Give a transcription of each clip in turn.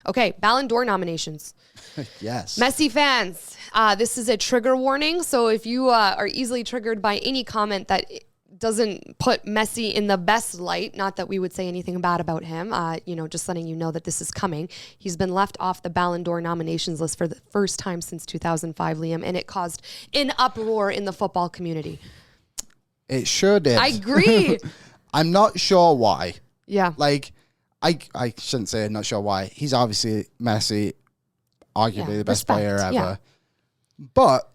Okay, Ballon d'Or nominations. Yes. Messi fans, this is a trigger warning. So if you are easily triggered by any comment that doesn't put Messi in the best light, not that we would say anything bad about him, just letting you know that this is coming. He's been left off the Ballon d'Or nominations list for the first time since 2005, Liam, and it caused an uproar in the football community. It sure did. I agree. I'm not sure why. Yeah. Like, I shouldn't say I'm not sure why. He's obviously Messi, arguably the best player ever. Yeah. But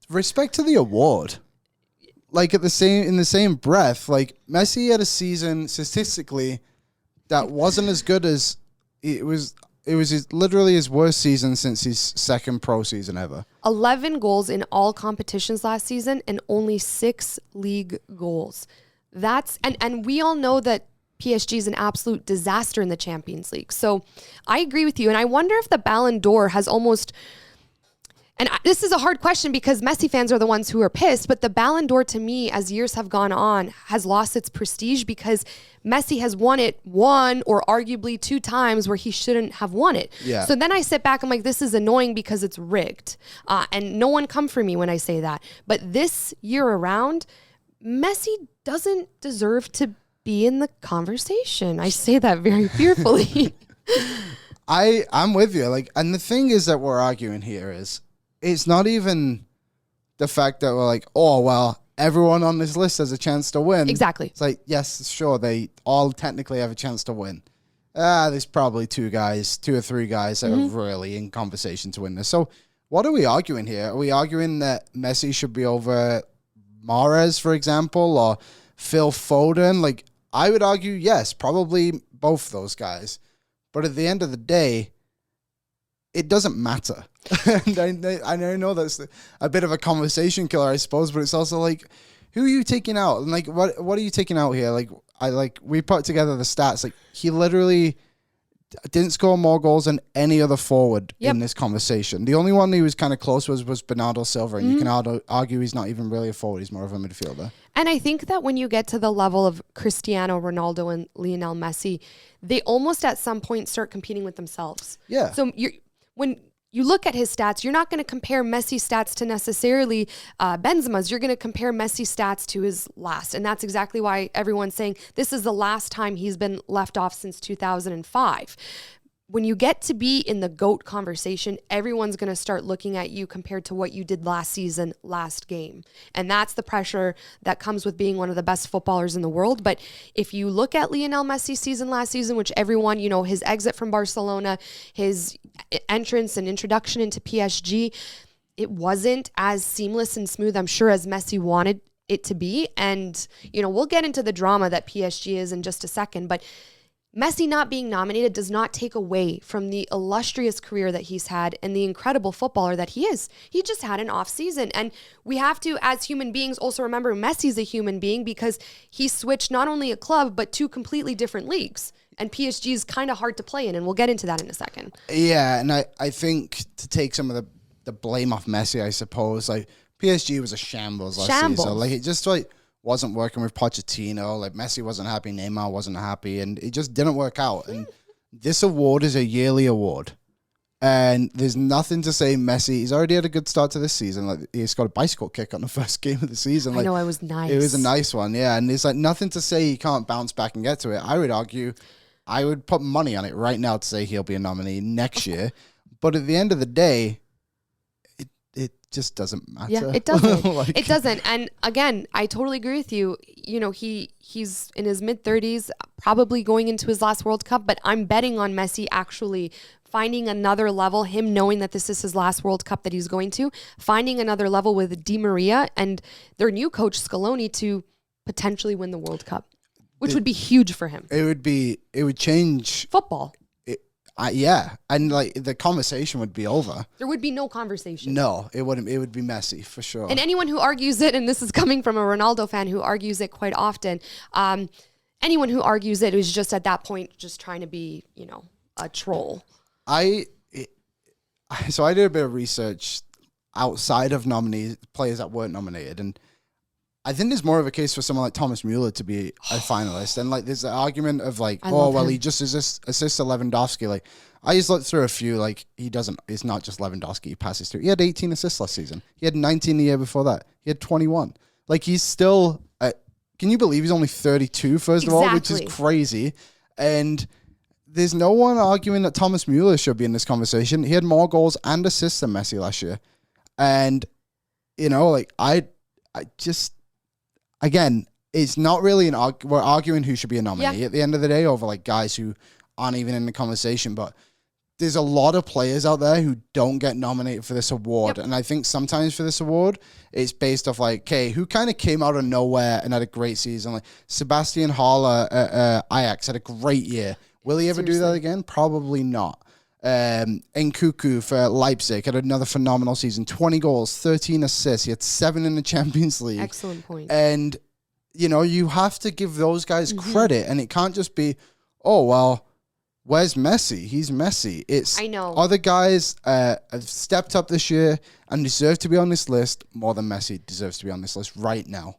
respect to the award. Like in the same breath, like Messi had a season statistically that wasn't as good as it was. It was literally his worst season since his second pro season ever. 11 goals in all competitions last season and only 6 league goals. That's and we all know that PSG is an absolute disaster in the Champions League. So I agree with you. And I wonder if the Ballon d'Or has almost, and this is a hard question because Messi fans are the ones who are pissed, but the Ballon d'Or to me, as years have gone on, has lost its prestige because Messi has won it one or arguably 2 times where he shouldn't have won it. Yeah. So then I sit back, I'm like, this is annoying because it's rigged. And no one come for me when I say that. But this year around, Messi doesn't deserve to be in the conversation. I say that very fearfully. I'm with you. Like, and the thing is that we're arguing here is it's not even the fact that we're like, oh, well, everyone on this list has a chance to win. Exactly. It's like, yes, sure, they all technically have a chance to win. There's probably 2 or 3 guys that are really in conversation to win this. So what are we arguing here? Are we arguing that Messi should be over Mahrez, for example, or Phil Foden? Like, I would argue, yes, probably both those guys. But at the end of the day, it doesn't matter. And I know that's a bit of a conversation killer, I suppose, but it's also like, who are you taking out? And like, what are you taking out here? We put together the stats. Like, he literally didn't score more goals than any other forward in this conversation. The only one he was kind of close was Bernardo Silva, and you can argue he's not even really a forward. He's more of a midfielder. And I think that when you get to the level of Cristiano Ronaldo and Lionel Messi, they almost at some point start competing with themselves. Yeah. So when you look at his stats, you're not going to compare Messi's stats to necessarily Benzema's. You're going to compare Messi's stats to his last. And that's exactly why everyone's saying this is the last time he's been left off since 2005. When you get to be in the GOAT conversation, everyone's going to start looking at you compared to what you did last season, last game. And that's the pressure that comes with being one of the best footballers in the world. But if you look at Lionel Messi's season last season, which everyone, his exit from Barcelona, his entrance and introduction into PSG, it wasn't as seamless and smooth, I'm sure, as Messi wanted it to be. And, we'll get into the drama that PSG is in just a second, but Messi not being nominated does not take away from the illustrious career that he's had and the incredible footballer that he is. He just had an off season. And we have to, as human beings, also remember Messi's a human being because he switched not only a club, but 2 completely different leagues. And PSG is kind of hard to play in, and we'll get into that in a second. Yeah, and I think to take some of the blame off Messi, I suppose, like PSG was a shambles last season. Like, it just wasn't working with Pochettino. Like, Messi wasn't happy, Neymar wasn't happy, and it just didn't work out. And this award is a yearly award. And there's nothing to say Messi, he's already had a good start to this season. Like, he's got a bicycle kick on the first game of the season. I know, it was nice. It was a nice one, yeah. And there's nothing to say he can't bounce back and get to it. I would argue, I would put money on it right now to say he'll be a nominee next year. But at the end of the day, it just doesn't matter. Yeah, it doesn't. It doesn't. And again, I totally agree with you. He's in his mid-30s, probably going into his last World Cup, but I'm betting on Messi actually finding another level, him knowing that this is his last World Cup that he's going to, finding another level with Di Maria and their new coach, Scaloni, to potentially win the World Cup, which would be huge for him. It would change football. Yeah, and the conversation would be over. There would be no conversation. No, it wouldn't. It would be Messi for sure. And anyone who argues it, and this is coming from a Ronaldo fan who argues it quite often, anyone who argues it is just at that point just trying to be, a troll. So I did a bit of research outside of players that weren't nominated, and I think there's more of a case for someone like Thomas Mueller to be a finalist. And there's the argument of he just assists to Lewandowski. I just looked through a few. Like it's not just Lewandowski. He passes through. He had 18 assists last season. He had 19 the year before that. He had 21. Like he's still. Can you believe he's only 32? First of all, which is crazy. And there's no one arguing that Thomas Mueller should be in this conversation. He had more goals and assists than Messi last year. And like I just again. It's not really we're arguing who should be a nominee at the end of the day over like guys who aren't even in the conversation. But there's a lot of players out there who don't get nominated for this award. And I think sometimes for this award, it's based off like, okay, who kind of came out of nowhere and had a great season? Like Sebastian Haller at Ajax had a great year. Will he ever do that again? Probably not. Nkunku for Leipzig had another phenomenal season. 20 goals, 13 assists. He had 7 in the Champions League. Excellent point. And you have to give those guys credit, and it can't just be, oh, well, where's Messi? He's Messi. I know. Other guys have stepped up this year and deserve to be on this list more than Messi deserves to be on this list right now.